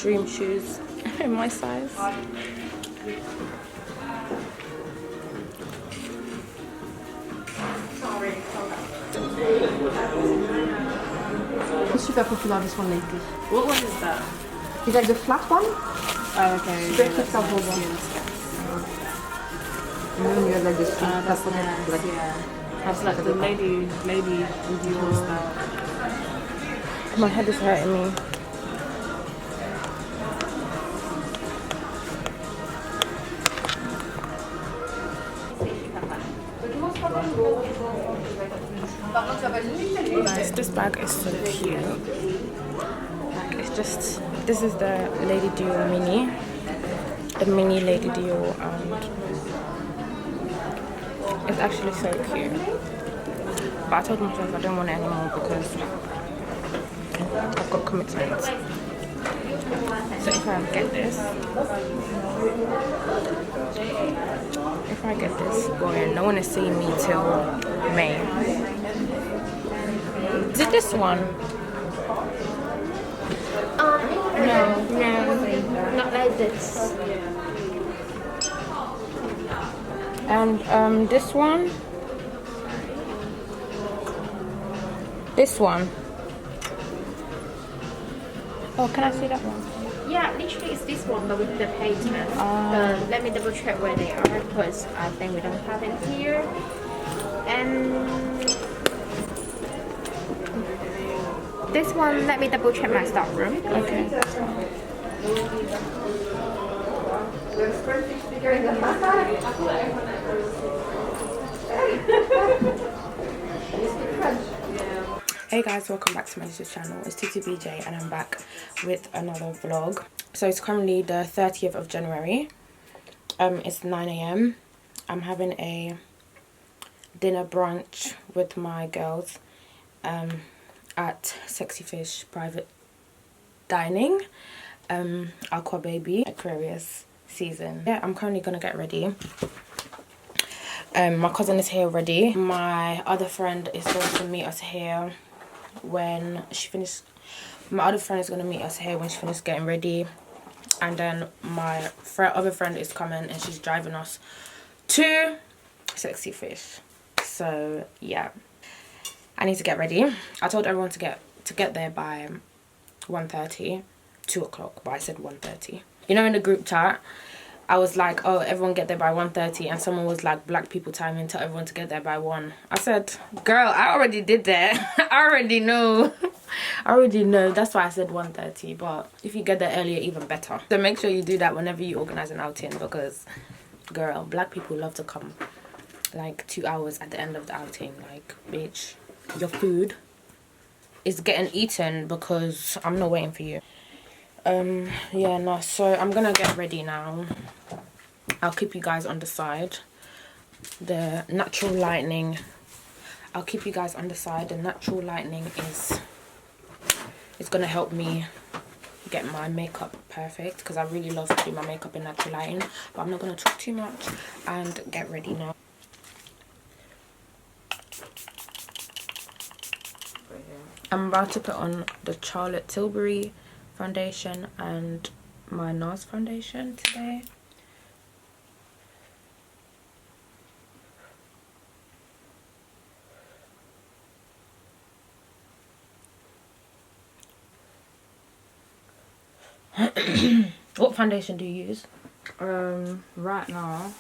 dream shoes in my size. Super popular, this one lately. What one is that? It's like the flat one. Oh, okay. Super cute sample one. And then you have like this That's nice, yeah. That's like the lady Dior style. My head is hurting me. Guys, this bag is so cute. Like, it's just, this is the Lady Dior mini. The mini Lady Dior, and it's actually so cute. But I told myself I don't want it anymore because I've got commitments. So if I get this, well, yeah, no one is seeing me till May. Is it this one? No, not like this. And this one? This one? Oh, can I see that one? Yeah, literally it's this one, but with the patent. Let me double check where they are because I think we don't have it here. And this one, let me double check my stock room. Okay. Hey guys, welcome back to my YouTube channel. It's TUTUBEEJAY and I'm back with another vlog. So it's currently the 30th of January. It's 9 AM. I'm having a dinner brunch with my girls at Sexy Fish Private Dining, Aqua Baby, Aquarius season. Yeah, I'm currently gonna get ready. My cousin is here already. My other friend is going to meet us here when she finishes. My other friend is going to meet us here when she finishes getting ready. And then my other friend is coming and she's driving us to Sexy Fish. So yeah, I need to get ready. I told everyone to get there by 1:30, 2 o'clock, but I said 1:30. You know, in the group chat I was like, oh, everyone get there by 1:30, and someone was like, black people timing, tell everyone to get there by 1. I said, girl, I already did that. I already know. I already know. That's why I said 1:30, but if you get there earlier, even better. So make sure you do that whenever you organize an outing, because girl, black people love to come like 2 hours at the end of the outing. Like, bitch, your food is getting eaten because I'm not waiting for you. Yeah, no, so I'm gonna get ready now. I'll keep you guys on the side. The natural lighting, I'll keep you guys on the side. The natural lighting is gonna help me get my makeup perfect, because I really love to do my makeup in natural lighting. But I'm not gonna talk too much and get ready now. I'm about to put on the Charlotte Tilbury foundation and my NARS foundation today. What foundation do you use? Right now,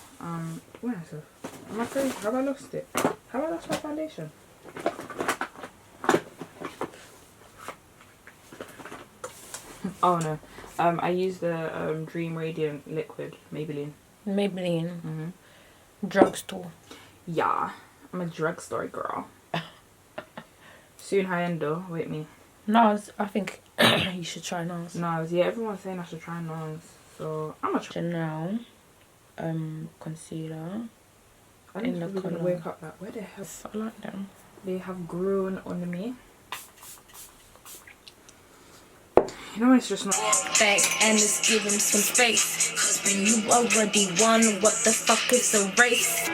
where is it? Am I crazy? Have I lost it? Have I lost my foundation? Oh no. I use the Dream Radiant Liquid Maybelline. Maybelline. Drugstore. Yeah, I'm a drugstore girl. Soon high end though. Wait me. NARS, I think you should try NARS. NARS, yeah, everyone's saying I should try NARS, so I'm gonna try. Chanel concealer. I think I'm gonna wake up like, where the hell? I like them. They have grown on me. You know, it's just not back and it's giving some space. Cause when you already won, what the fuck is a race?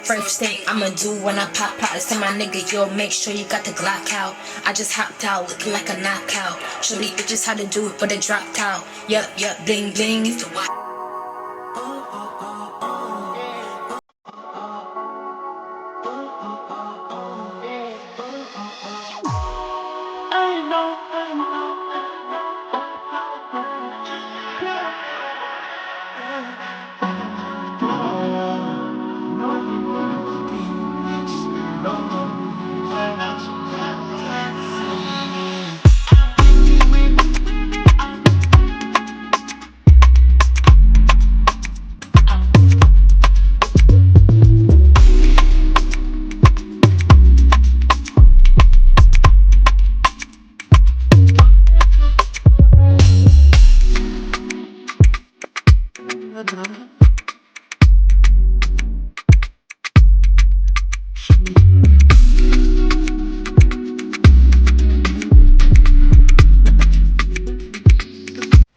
First thing I'ma do when I pop out is tell my nigga, yo, make sure you got the Glock out. I just hopped out looking like a knockout. Show these bitches how to do it, but they dropped out. Yup, bling bling is the watch.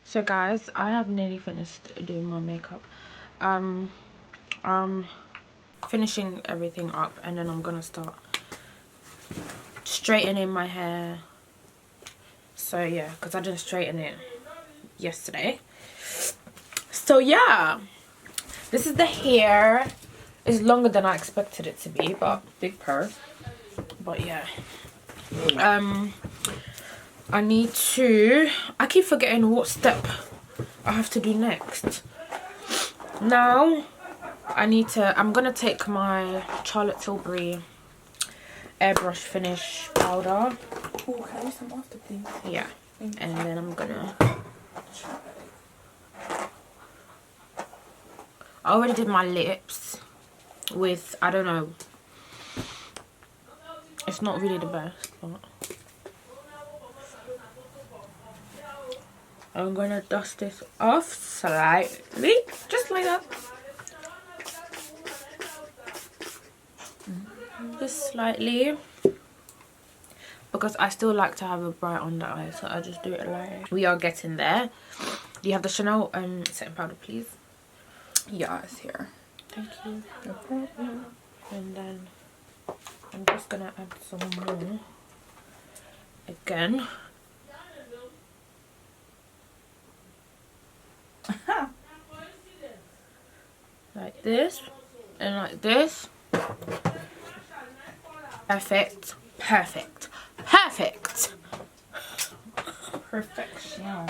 So guys, I have nearly finished doing my makeup. Finishing everything up, and then I'm gonna start straightening my hair. So yeah, because I didn't straighten it yesterday. So yeah, this is the hair. It's longer than I expected it to be, but Big purr. but yeah. I need to, I keep forgetting what step I have to do next. Now I'm gonna take my Charlotte Tilbury airbrush finish powder. Oh, can I use some after, please? Yeah, and then I'm gonna, I already did my lips with, I don't know, it's not really the best, but I'm gonna dust this off slightly, just like that. Just slightly, because I still like to have a bright under eye, so I just do it like. We are getting there. Do you have the Chanel setting powder, please? Yeah, it's here. Thank you. No problem. And then I'm just gonna add some more again. Like this and like this. Perfect, perfect, perfect. Perfection.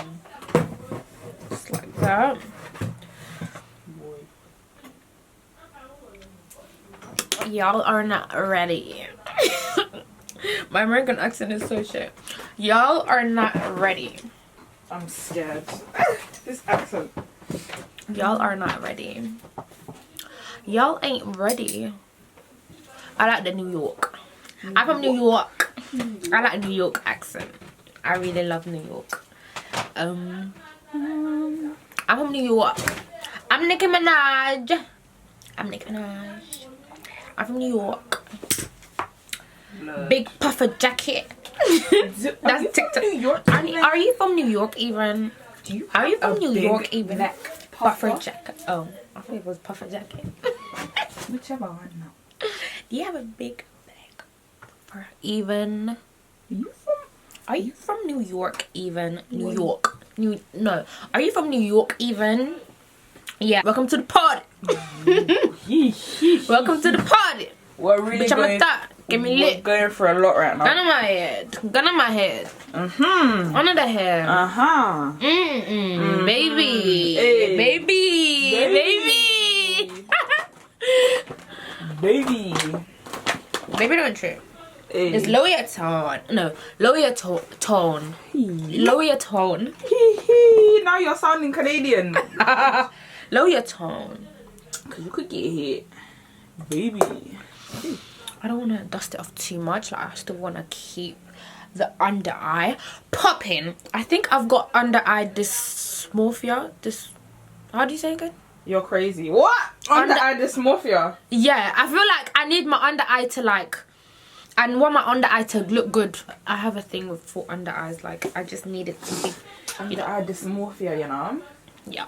Just like that. Y'all are not ready. My American accent is so shit. Y'all are not ready. I'm scared. This accent. Y'all are not ready. Y'all ain't ready. I like the New York. I'm from New York. I like New York accent. I really love New York. I'm from New York. I'm Nicki Minaj. I'm Nicki Minaj. I'm from New York. Blood. Big puffer jacket. That's TikTok. New York? Are you from New York even? Are you from New York even? Black Puffer jacket. Oh, I thought it was puffer jacket. Whichever one now. Do you have a big black puffer even? Are you from New York even? New York. No. Are you from New York even? Yeah. Welcome to the party. Welcome to the party. We're really going. Give me We're lit. going for a lot right now. Gun on my head. Gun on my head. Under the hair. Baby. Hey. Baby. Baby don't trip. Hey. It's lower your tone. No, lower your tone. Lower your tone. Now you're sounding Canadian. Lower your tone. Cause you could get hit. Baby. I don't want to dust it off too much. Like, I still want to keep the under eye popping. I think I've got under eye dysmorphia. How do you say it again? You're crazy. What? Under eye dysmorphia? Yeah, I feel like I need my under eye to like, and want my under eye to look good. I have a thing for under eyes. Like, I just need it to be, Under eye dysmorphia, you know? yeah.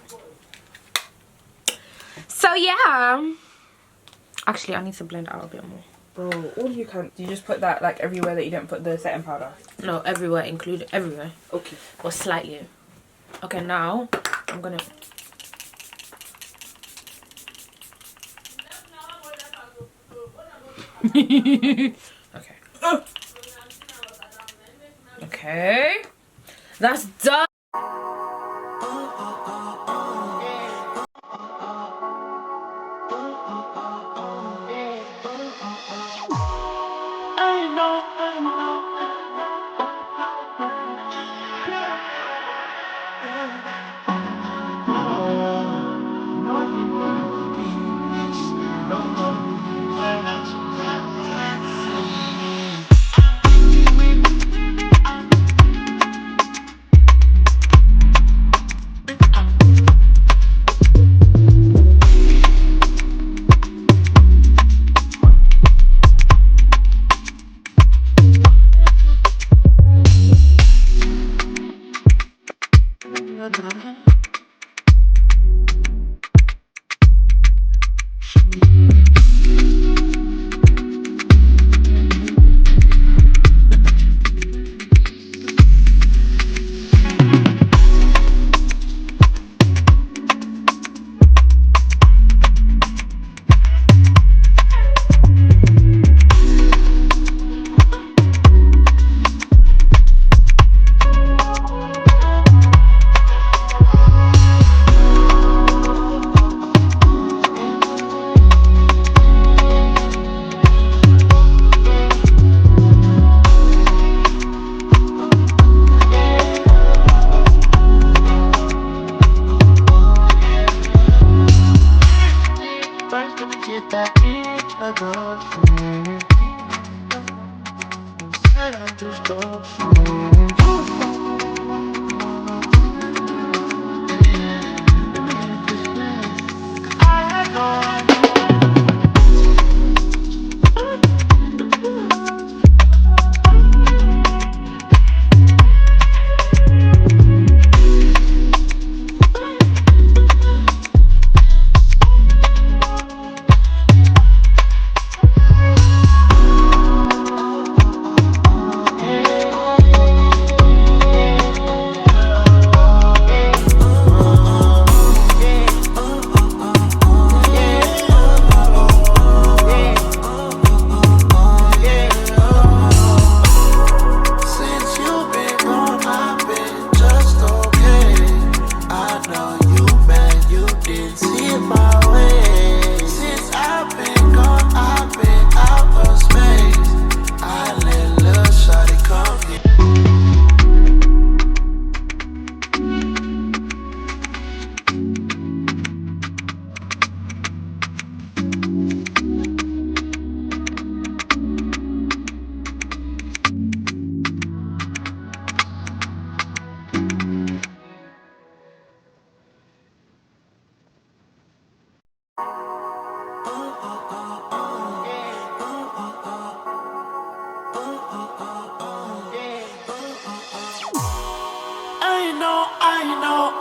So yeah, Actually, I need to blend out a bit more. Bro, all you can, you just put that like everywhere that you didn't put the setting powder. No, everywhere, including everywhere. Okay. Or slightly. Okay, now I'm gonna. Okay. Okay. That's done.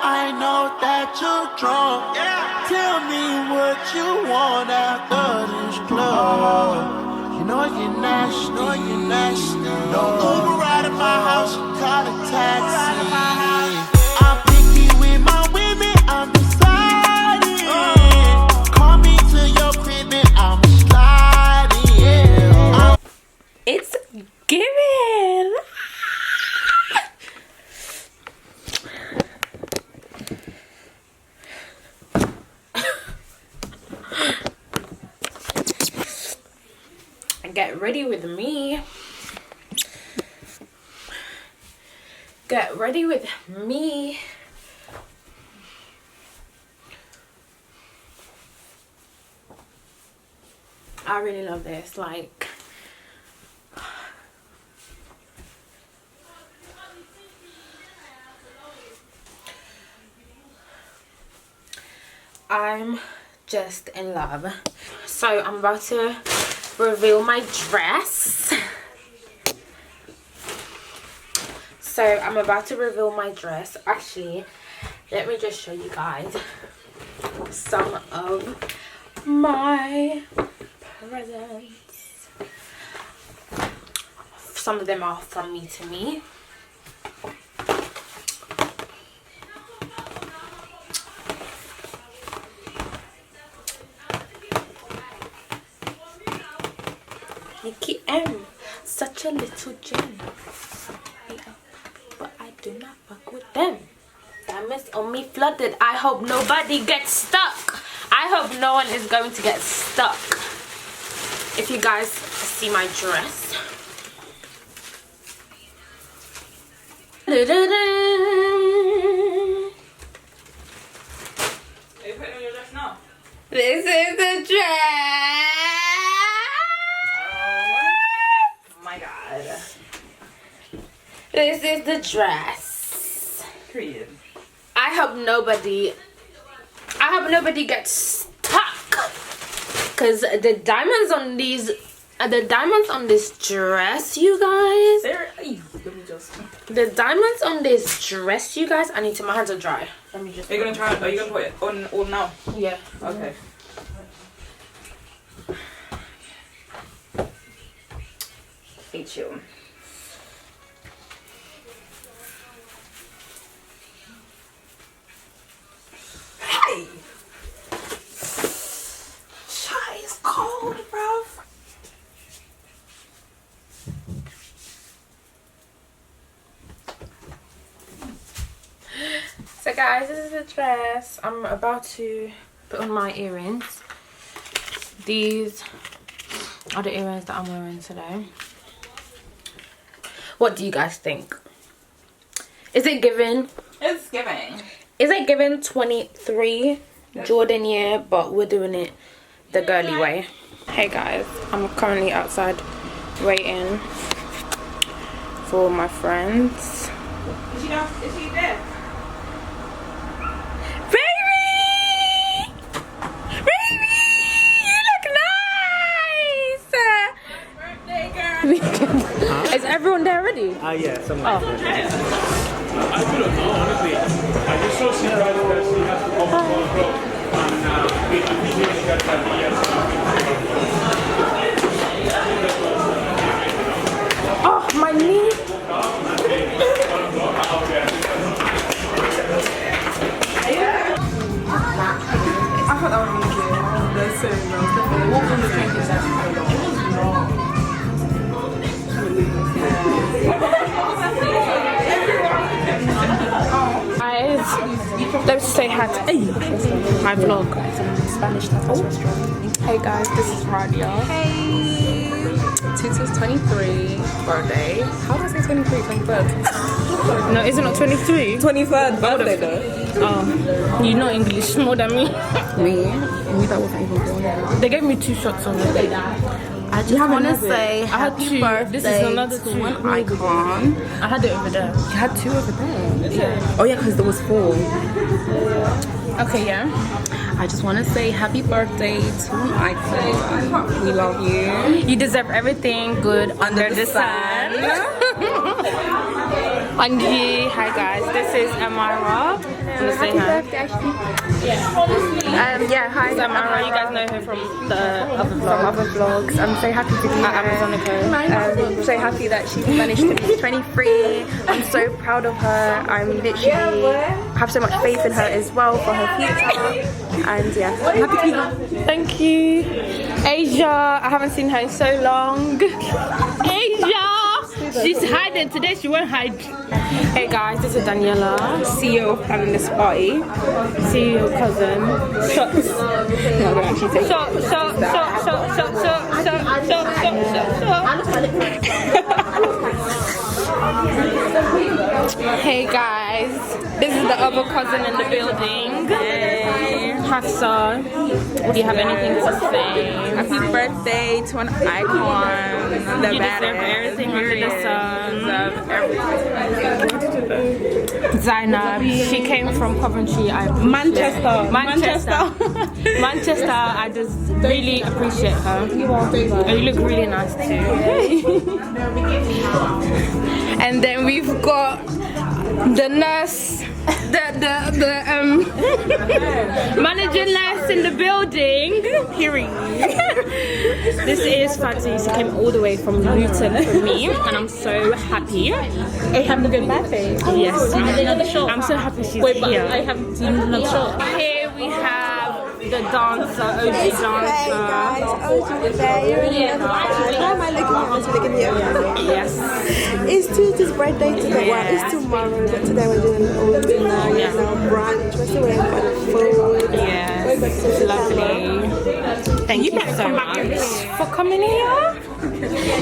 I know that you're drunk. Yeah. Tell me what you want after this club. You know you're nasty. No Uber right at my house, call a taxi. I'm picky with my women, I'm deciding. Call me to your crib and I'm sliding. It's giving. Get ready with me. Get ready with me. I really love this. Like, I'm just in love. So I'm about to reveal my dress. Actually, let me just show you guys some of my presents. Some of them are from me to me. Nikki M, such a little gem. But I do not fuck with them. Diamonds on me flooded. I hope nobody gets stuck. I hope no one is going to get stuck. If you guys see my dress. Are you putting on your dress now? This is the dress. Oh my god. This is the dress. Period. I hope nobody gets stuck. Cause the diamonds on these, the diamonds on this dress, you guys. Let me just. The diamonds on this dress, you guys. I need to. My hands are dry. Let me just. Are you gonna try? Are you gonna put it on all now? Yeah. Okay. Hate you. Hey! Chai is cold, bro. So guys, this is the dress. I'm about to put on my earrings. These are the earrings that I'm wearing today. What do you guys think? Is it giving? It's giving. Is it giving 23 Jordan year, but we're doing it the girly way? Hey guys, I'm currently outside waiting for my friends. Is she there? Baby! Baby! You look nice! Birthday girl. Is everyone there already? Yeah, someone. Oh. I don't know, honestly. I just so surprised that she has to come from the road. And we really got that Oh, my knee! I thought that would be cute. That's so nice. What was the drink is that? Guys, let's say hi to my vlog. Hey guys, this is Radia. Hey. Tutu's 23 birthday. How do I say 23? 23rd? No, is it not 23? 23rd birthday though. Oh, you know English more than me. Me? Me that wasn't even born yet. They gave me 2 shots on it. I just want to say I had happy 2. birthday This is another 2. to an icon. I had it over there. You had 2 over there? Yeah. Oh yeah, because there was 4. Okay, yeah. I just want to say happy birthday to an icon. We love you. You deserve everything good under the sun. And yeah, hi guys, this is Amara. Wanna say hi? Yeah, hi. This is Amara. You guys know her from the other vlog. From other vlogs. I'm so happy to be here. Amazonica. So happy that she managed to be 23. I'm so proud of her. I'm literally have so much faith in her as well for her future. And yeah, I'm happy to be here. Thank you. Asia, I haven't seen her in so long. Asia! She's hiding. Today she won't hide. Hey guys, this is Daniela, CEO of Planning This Party. See your cousin. Shots. Hey guys, this is the other cousin in the building. Hey. Hafsa, do you have anything to say? Happy birthday to an icon. The You deserve everything under the sun. Zainab, she came from Coventry. Manchester. I just really appreciate her. You look really nice too. And then we've got the nurse Manager nurse in the building. Period. This is Fancy. She came all the way from Luton for me, and I'm so happy. Are you having a good birthday? Yes. Another shot. I'm so happy she's I here. have another shot. Here we have the dancer, OG dancer. How am I looking here? Yes. It's Tutu's birthday today. Well, it's tomorrow, but today we're doing all dinner, brunch. We're still waiting for the food. Yes. It's lovely. Thank you so much for coming here.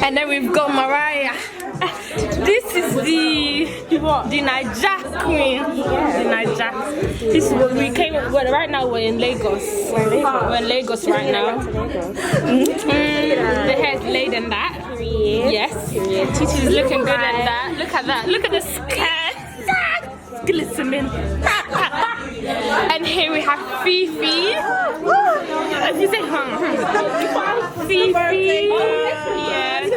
And then we've got Mariah. This is the Niger Queen. The Niger. This is what we came. Well, right now we're in Lagos. We're in Lagos right now. The hair is laid in that. Yes. Titi's looking good in that. Look at that. Look at the skirt. Glistening. And here we have Fifi. If you say Fifi. Yes.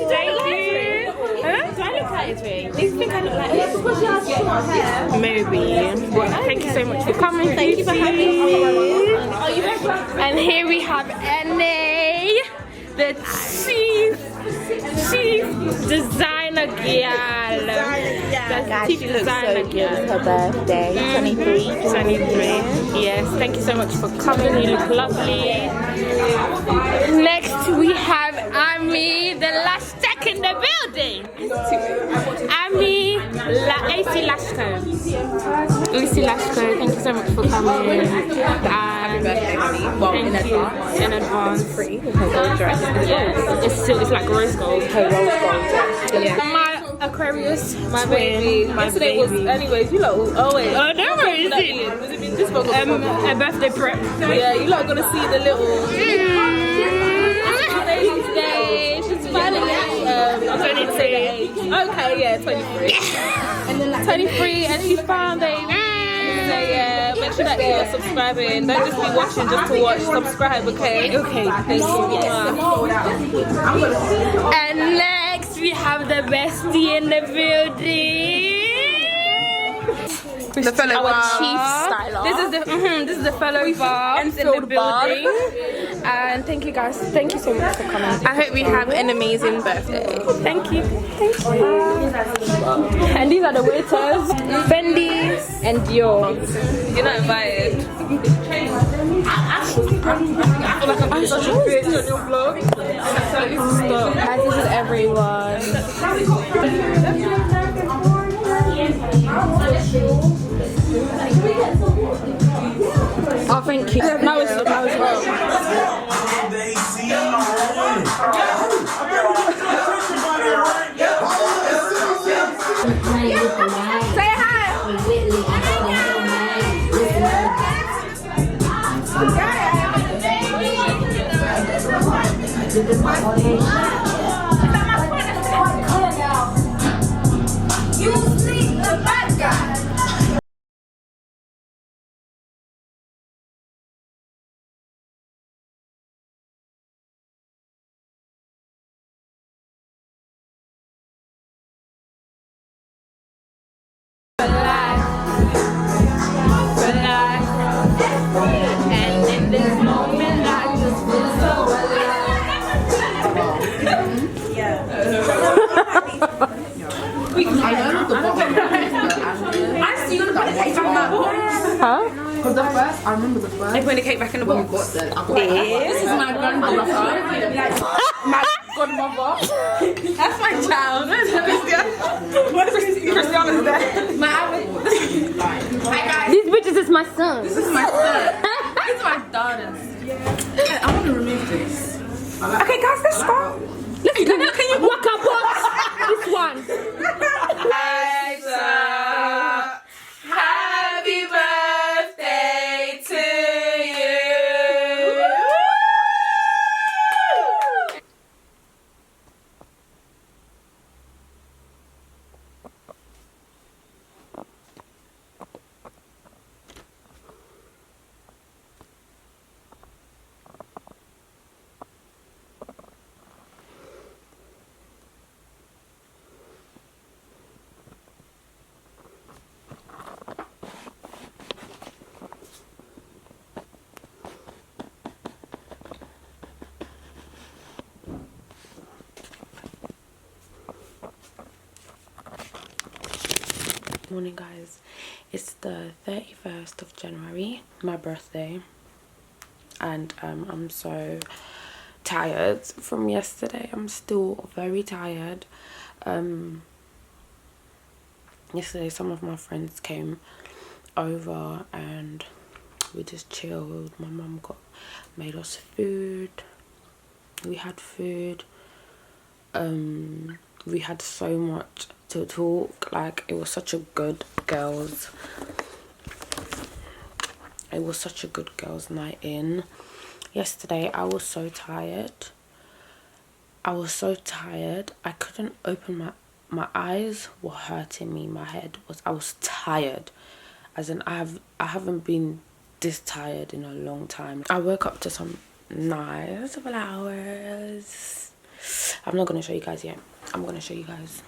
Thank you. Huh? Do I look like it? Do you think I look like it? Because she has short hair. Maybe. But thank you so much for coming. Thank you for having me. And here we have Ene, the chief designer girl. The chief designer girl. Her birthday, 23. 23. Yes, thank you so much for coming. You look lovely. Next we have Ami, the last tech in the building. Ami, AC Lashko. AC Lashko, thank you so much for coming. Happy birthday, Ami. Well, in advance. In advance. Free with her gold dress. Yeah, it's like rose gold. Her rose gold dress. Yeah. My Aquarius, my baby. Yesterday was, anyways, you lot always. Oh, no, where is it? Was it this one? A birthday prep. Yeah, you lot gonna see the little. Today, she's finally I'm 23. Okay, yeah, 23. And then like 23, and she's fine, baby. So yeah, make sure that you're subscribing. Don't just be watching just to watch. Subscribe, okay? Okay. And next we have the bestie in the building. The fellow Our bar. chief styler. This is the fellow bar in the building. And thank you guys. Thank you so much for coming. I hope we have an amazing birthday. Thank you. Thank you. And these are the waiters. Fendi and Dior. You're not invited. I feel like I'm such a bitch on your vlog. Guys, this is everyone. Oh, thank you. Now it's well. Say hi. You sleep the bad guy. And in this moment, I just feel so Huh? Because the first, I remember the first. They put the cake back in the box. This is my grandmother. My godmother. That's my child. Christiana's there. These bitches is my son. This is my son. This is my daughters. I want to remove this. Okay, guys, let's go. Can you walk up this one? Happy birthday to you. Morning guys, it's the 31st of January, my birthday, and I'm so tired from yesterday. I'm still very tired. Yesterday some of my friends came over and we just chilled. My mum made us food. We had food. We had so much to talk. Like, it was such a good girls night in. Yesterday I was so tired. I couldn't open my eyes were hurting me. I was tired, as in I haven't been this tired in a long time. I woke up to some nice flowers. I'm not gonna show you guys yet. I'm gonna show you guys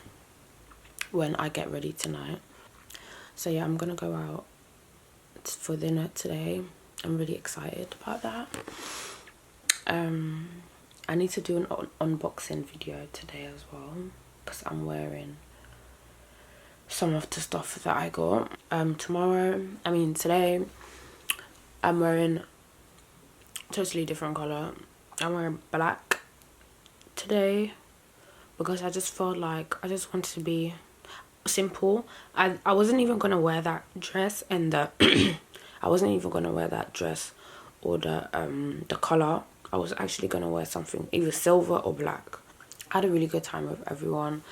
when I get ready tonight. So yeah, I'm gonna go out for dinner today. I'm really excited about that. I need to do an unboxing video today as well, because I'm wearing some of the stuff that I got. Today I'm wearing totally different color. I'm wearing black today because I just felt like I just wanted to be simple. I wasn't even gonna wear that dress and the I wasn't even gonna wear that dress or the color. I was actually gonna wear something either silver or black. I had a really good time with everyone.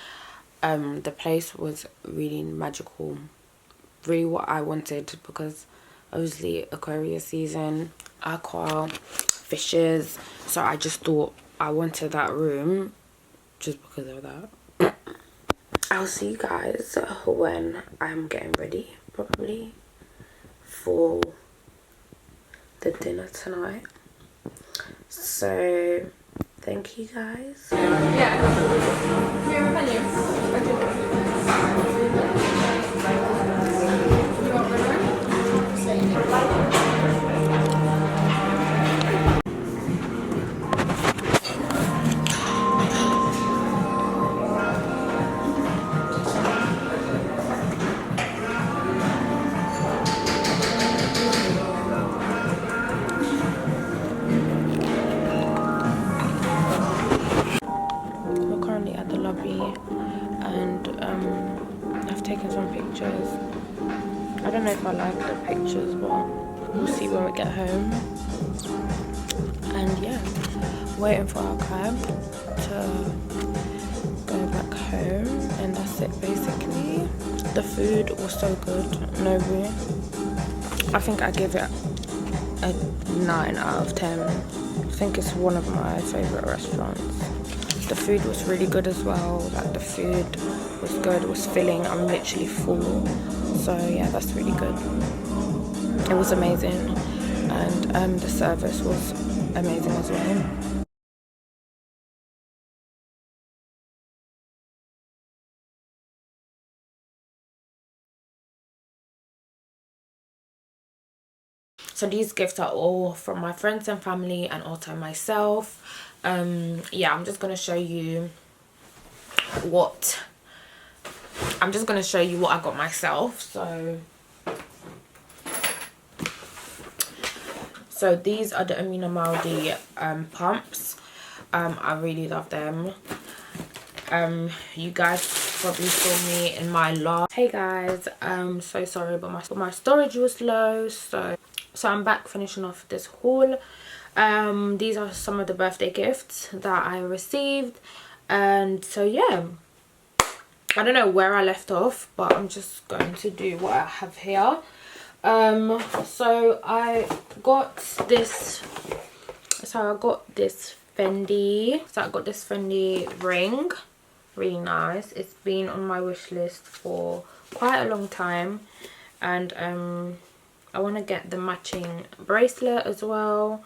The place was really magical, really what I wanted, because obviously Aquarius season, aqua, fishes, so I just thought I wanted that room just because of that. I'll see you guys when I'm getting ready, probably for the dinner tonight. So thank you guys. We're currently at the lobby and I've taken some pictures. I don't know if I like the pictures, but we'll see when we get home. And yeah, waiting for our cab to go back home, and that's it basically. The food was so good. Nobu, I think I give it a 9 out of 10. I think it's one of my favorite restaurants. The food was really good as well. Like, the food was good, it was filling. I'm literally full. So yeah, that's really good. It was amazing, and the service was amazing as well. So these gifts are all from my friends and family and also myself. Yeah, I'm just gonna show you what I got myself. So these are the Amina Maldi pumps. I really love them. You guys probably saw me in my last. Hey guys, I'm so sorry, but my storage was low, so I'm back finishing off this haul. These are some of the birthday gifts that I received, and so yeah, I don't know where I left off, but I'm just going to do what I have here. So I got this Fendi ring, really nice. It's been on my wish list for quite a long time, and I want to get the matching bracelet as well.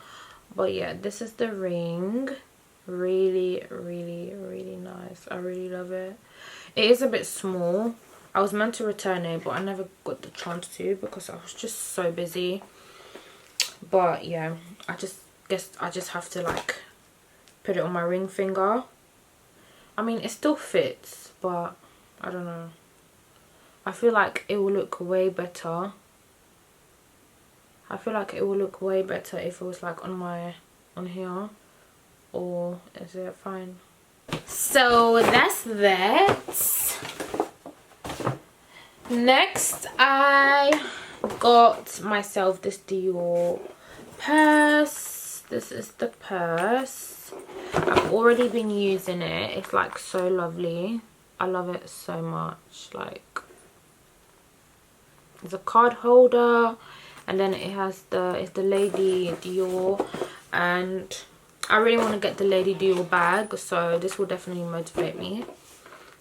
But yeah, this is the ring. Really, really, really nice. I really love it. It is a bit small. I was meant to return it, but I never got the chance to because I was just so busy. But yeah, I guess I just have to like put it on my ring finger. I mean, it still fits, but I don't know. I feel like it will look way better. I feel like it will look way better if it was like on here. Or is it fine? So that's that. Next, I got myself this Dior purse. This is the purse. I've already been using it. It's like so lovely. I love it so much. Like, it's a card holder, and then it has it's the Lady Dior, and I really want to get the Lady Dior bag, so this will definitely motivate me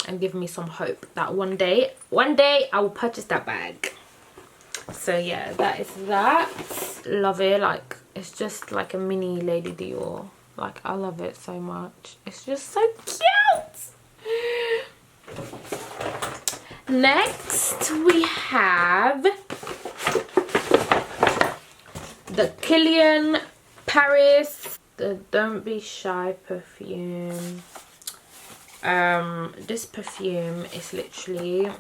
and give me some hope that one day I will purchase that bag. So yeah, that is that. Love it. Like, it's just like a mini Lady Dior. Like, I love it so much. It's just so cute. Next we have the Kilian Paris, the Don't Be Shy perfume. This perfume is literally,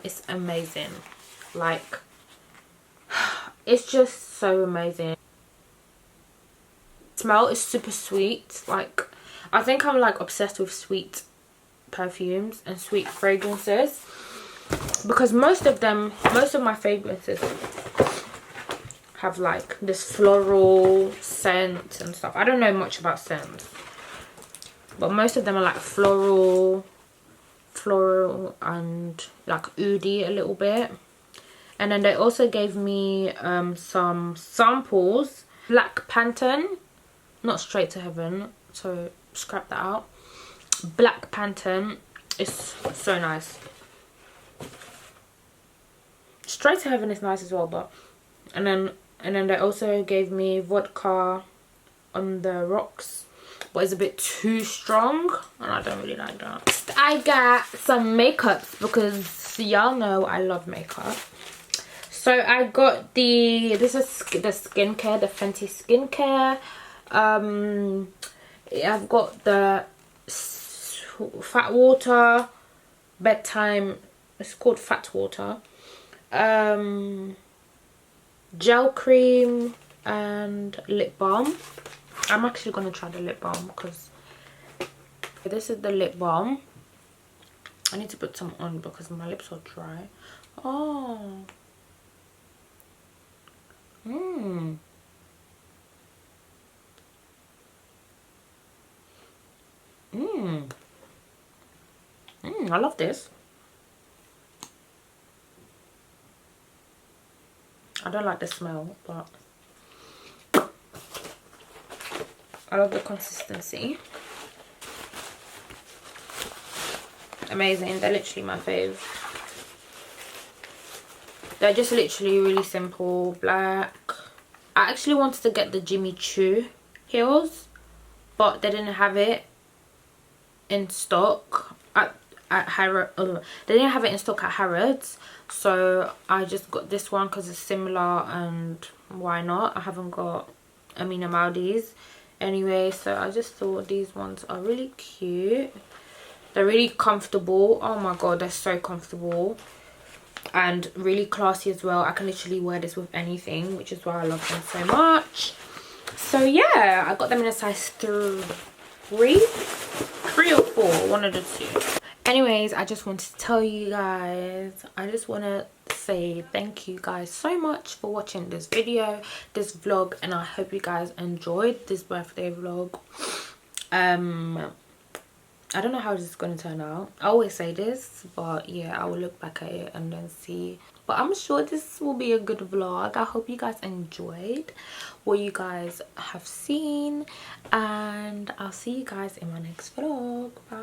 it's amazing. Like, it's just so amazing. The smell is super sweet. Like, I think I'm like obsessed with sweet perfumes and sweet fragrances, because most of my fragrances have like this floral scent and stuff. I don't know much about scents, but most of them are like floral and like oudi a little bit. And then they also gave me some samples. Black Pantone, not Straight to Heaven, so scrap that out. Black Pantone is so nice. Straight to Heaven is nice as well, but and then they also gave me Vodka on the Rocks, but it's a bit too strong and I don't really like that. I got some makeups because y'all know I love makeup. So I got this is the skincare, the Fenty skincare. I've got the Fat Water bedtime, it's called Fat Water, gel cream and lip balm. I'm actually going to try the lip balm because this is the lip balm. I need to put some on because my lips are dry. Oh. I love this. I don't like the smell, but I love the consistency. Amazing. They're literally my fave. They're just literally really simple, black. I actually wanted to get the Jimmy Choo heels, but they didn't have it in stock at Harrods. They didn't have it in stock at Harrods, so I just got this one because it's similar and why not. I haven't got Amina Maldi's anyway, so I just thought these ones are really cute. They're really comfortable. Oh my god, they're so comfortable and really classy as well. I can literally wear this with anything, which is why I love them so much. So yeah, I got them in a size 3 or 4, one of the two. Anyways, I just wanted to tell you guys, I just want to say thank you guys so much for watching this video, this vlog, and I hope you guys enjoyed this birthday vlog. I don't know how this is going to turn out. I always say this, but yeah, I will look back at it and then see. But I'm sure this will be a good vlog. I hope you guys enjoyed what you guys have seen, and I'll see you guys in my next vlog. Bye.